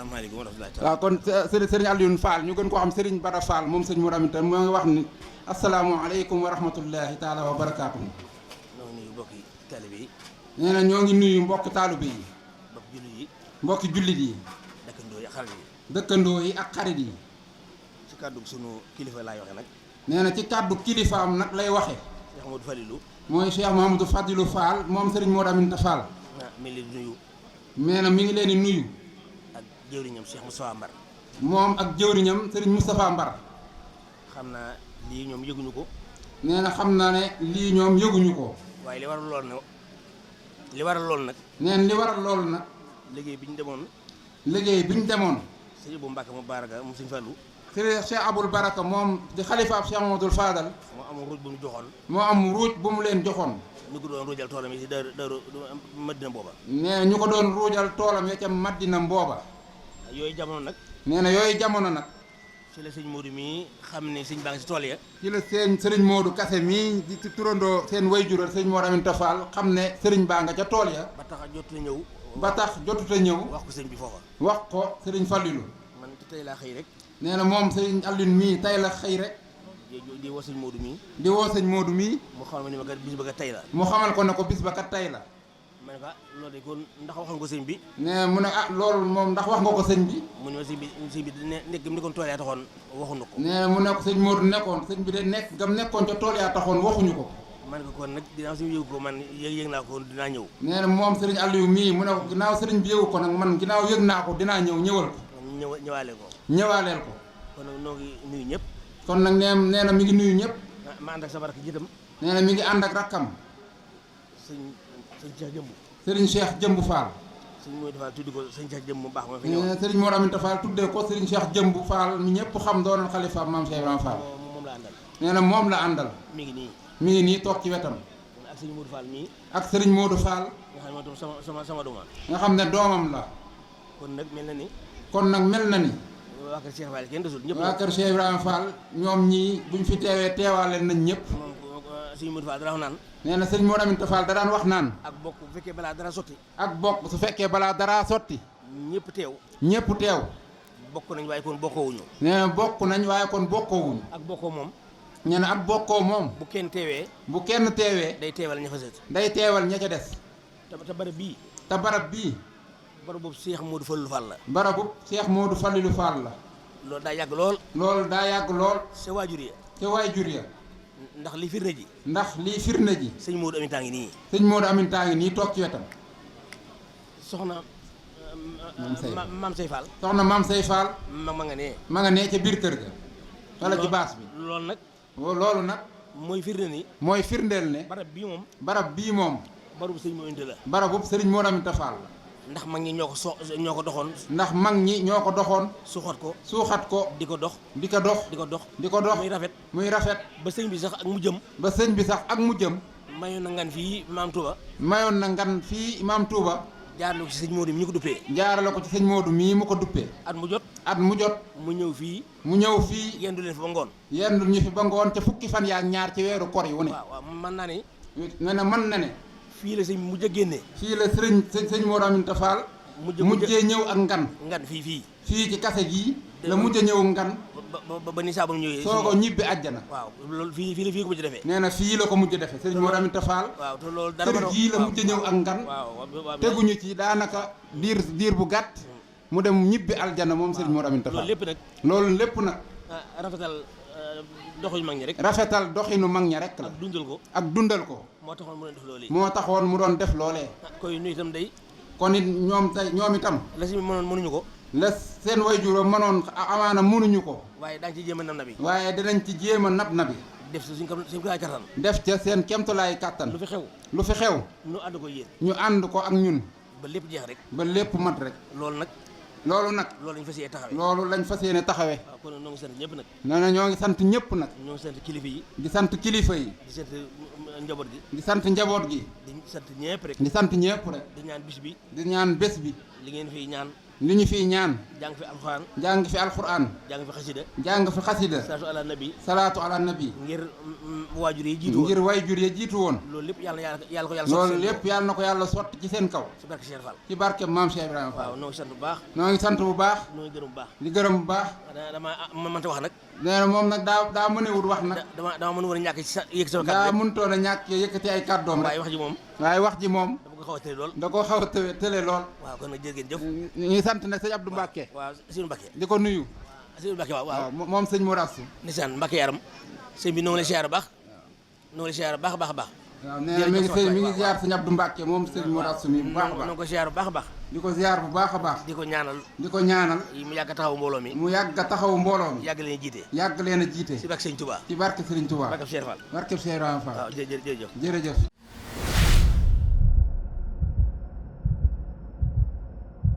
asalaamaaleykum wa rahmatulah. waaw kon sëriñ Alioune Fall ñu gën koo xam sëriñ Bada Fall moom sëñ Modou Aminta moo ngi wax ni asalaamaaleykum wa rahmatullahi taala wa barakaatu. ñoo ngi nuyu mbokki taalibe yi. nee na ñoo ngi nuyu mbokk taalibe yi. mbokki jullit yi. mbokki jullit yi. dëkkandoo yi ak xarit yi. dëkkandoo yi ak xarit yi. ci kàddu sunu kilifa laay waxe nag. nee na ci kàddu kilifaam nag lay waxe Cheikh Modou Falilou. mooy Cheikh Mouhamadou Fadilou Fall moom sëriñ Modou Aminta Fall. mi ngi leen di nuyu. nee na mi ngi leen di nuyu. ak jëwriñam Cheikh Moustapha Mbar. moom ak jëwriñam sëriñ Moustapha Mbar. xam naa lii ñoom yëguñu ko. nee na xam naa ne lii ñoom yëguñu ko. waaye li waral lool nag. nee na li waral loolu nag. liggéey bi ñu demoon. liggéey bi ñu demoon. sëñ bu Mbàkke mu Baraka mu sëñ Fallu. sëriñ Cheikh Aboul Baraka moom di xalifaab Cheikh Mamadou Fadal. moo am ruuj bu mu joxoon. moo am ruuj bu mu leen joxoon. ñu ko doon ruujal toolam yi si daaru Madina booba. nee ñu ko doon ruujal toolam ya ca Madina mbooba. yooyu jamono nag. nee na yooyu jamono nag. ci la sëñ Modou mii xam ne sëñ baa ngi si tool ya. ci la seen sëriñ Modou Kase mii di turandoo seen wayjural sëñ Modou Aminta Fall xam ne sëriñ baa nga ca tool ya. ba tax jotu ñëw. ba tax jotuta ñëw. wax ko sëñ bi foofa. wax ko sëriñ Fallilou. man tey laa xëy rek. nee na moom sëriñ Alioune mii tey la xëy rek. di woo sëñ Modou mii. di woo sëñ Modou mii. mu xamal ma ni ma kat bis ba kat tey la. mu xamal ko ne ko bis ba kat tey la. ma ne ko loolu de kon ndax waxoon ko sëñ bi. nee mu ne loolu moom ndax wax nga ko sëñ bi. mu ne ma sëñ bi nekk mu nekkoon tool yaa taxoon waxuñu ko. nee mu ne ko sëñ Modou nekkoon sëñ bi de nekk gam nekkoon ca tool yaa taxoon waxuñu ko. man ko kon nag ginnaaw sëñ bi yëgu ko man yëg naa ko dinaa ñëw. nee na moom sëriñ Aliou mii mu ne ko ginnaaw sëriñ bi yëgu ko nag man ginnaaw yëg naa ko dinaa ñëw ñëwal ko. ñëwaale ko. ñëwaaleel ko. kon nag noo ngi nuyu ñëpp. kon nag nee na mi ngi nuyu ñëpp. ma ànd ak sama rakk jiitam. nee na mi ngi ànd ak rakkam. sëñ Cheikh Jëmb. sëriñ Cheikh Jëmb Fall. sëñ Modou Fall tuddi ko sëñ Cheikh Jëmb mu baax ma fi nee ñëw. na sëriñ Modou Aminta Fall tuddee ko sëriñ Cheikh Jëmb Fall mi ñëpp xam doonoon xalifa maam Cheikh Ibrahima Fall. moom la àndal. nee na moom la àndal. mi ngi nii. mi ngi nii toog ci wetam. ak sëñ Modou Fall mii. ak sëriñ Modou Fall. nga xam ne moom sama dooma. nga xam ne doomam la. kon nag mel na ni. kon nag mel na ni. waa kër Cheikh Fall kenn desul ñëpp. waa kër Cheikh Ibrahima Fall ñoom ñii buñ fi teewee teewaale nañ ñëpp. moom sëñ Modou Fall dara wax naan. nee na sëñ Modou Aminta Fall da daan wax naan. ak bokk bu fekkee balaa dara sotti. ak bokk su fekkee balaa dara sotti. ñëpp teew. ñëpp teew. bokk nañ waaye kon bokkoowuñu. nee na bokk nañ waaye kon bokkoowuñu. ak bokkoo moom. nee na ak bokkoo moom. bu kenn teewee. bu kenn teewee. day teewal ña fa sët. day teewal ña ca des. te barab bii. te barab bii. barab boobu Cheikh Modou Fallou Fall la. barabu Cheikh Modou Fallilou Fall la. loolu daa yàgg lool. loolu daa yàgg lool. sa waajur ya. ca waajur ya. ndax li firnde ji. ndax lii firnde ji. sëñ Modou Aminta ngi nii. sëñ Modou Aminta ngi nii toog ci wetam. soxna. maam Sey Fall. soxna maam Sey Fall. ma nga nee. ma nga nee ca biir kër ga. wala ci baas bi. loolu nag. loolu nag. mooy firnde ni. mooy firndeel ne. barab bii moom. barab bii moom. barabu sëñ Modou Aminta la. barabu sëriñ Modou Aminta Fall la. ndax mag ñi ñoo ko doxoon. ndax mag ñi ñoo ko doxoon. suuxat ko. suuxat ko. di ko dox. di ko dox. di ko dox. di ko dox muy rafet. muy rafet. ba sëñ bi sax ak mu jëm. ba sëñ bi sax ak mu jëm. mayoon na ngan fii maam Touba. mayoon na ngan fii maam Touba. jaarale ko ci sëñ Modou mi ñu ko duppee. jaarale ko ci sëñ Modou mii mu ko duppee. at mu jot. at mu jot. mu ñëw fii. mu ñëw fii. yendu leen fa ba ngoon. yendu ñu fi ba ngoon ca fukki fan yaa ñaar ci weeru kor yi wu ne. waaw waaw mën naa ne. nee na mën na ne. fii la sëñ bi mujj a génne. fii la sëñ Modou Aminta Fall. mujjee ñëw ak ngan. ngan fii. fii ci kase gii. la mujj a ñëw ngan. ba ni saabam ñëwee. soo ko ñibbi àjjana. waaw loolu fii ko mujj defee. nee na fii la ko mujj defee sëñ Modou Aminta Fall. waaw te loolu dara kër gii la mujj a ñëw ak ngan. waaw teguñu ci daanaka diir bu gàtt. mu dem ñibbi aljana moom sëñ Modou Aminta Fall. loolu lépp nag. loolu lépp nag. rafetal doxuñu mag ñi rek. rafetal doxinu mag ña rek la. ak dundal ko. ak dundal ko. moo taxoon mu doon def loolu. moo taxoon mu doon def loolee. koy nuyu itam day. kon it ñoom itam. la si mënuñu ko. la seen wayjur mënoon amaana mënuñu ko. waaye daañu ci jéem a nab bi. waaye dinañ ci jéem a nab bi. def si suñ kemtulaay kattan. def ca seen kemtulaay kattan. lu fi xew. lu fi xew. ñu ànd ko yéen. ñu ànd ko ak ñun. ba lépp jeex rek. ba lépp mat rek. loolu nag. loolu lañ fas yéene taxawee. loolu lañ fas yéene taxawee. waaw kon ñoo ngi sant ñëpp nag. nee na ñoo ngi sant ñëpp nag. ñoo ngi sant kilifa yi. di sant kilifa yi. di sant njaboot gi. di sant njaboot gi. di sant ñëpp rek. di sant ñëpp rek. di ñaan bis bi. di ñaan bés bi. li ngeen fiy ñaan. li ñu fiy ñaan jàng fi alxuraan jàng fi alquran jàng fi xasida jàng fi xasida salaatu ala nabi salaatu ala nabi ngir waajur yi jiitu woon ngir wayjur ya jiitu woon loolu lépp yàlla ko yàlla loolu lépp yàlla na ko yàlla sotti ci seen kaw ci barke Cheikh Fall ci barke maam Cheikh Ibrahima Fall waaw noo ngi sant bu baax noo ngi sant bu baax noo ngi gërëm bu baax li gërëm bu baax dama mënta wax nag nee na moom nag daa mënewut wax nag dama mën woon a ñàkk ci sa yëg sama daa kàddu mënutoon a ñàkk yëkkati ay kàddoom waaye rek wax ji moom waaye wax ji moom dama ko xaw a tële lool da koo xaw a tële lool waaw kon nag jërë ngeen jëf ñu ngi sant nag sëñ Abdou Mbacke waaw Sëñ Mbacke di ko nuyu Sëñ Mbacke waaw moom sëñ Mourassu nisaan Mbacke yaram sëñ bi noo ngi lay siyaar baax noo ngi lay siyaar baax a baax a baax waaw nee na mi ngi ziar sëñ Abdou Mbacke moom sëñ Mourassu mi bu baax a baax noo ngi ko siyaar bu baax a baax di ko ziar bu baax a baax di ko ñaanal di ko ñaanal mu yàgg a taxaw mbooloo mi mu yàgg a taxawu mbooloo mi yàgg leen jiite yàgg leen a jiite ci barke Sëñ Touba ci barke Serigne Touba barke Cheikh Fall barke Cheikh Ibrahima Fall waaw jërëjëf jërëjëf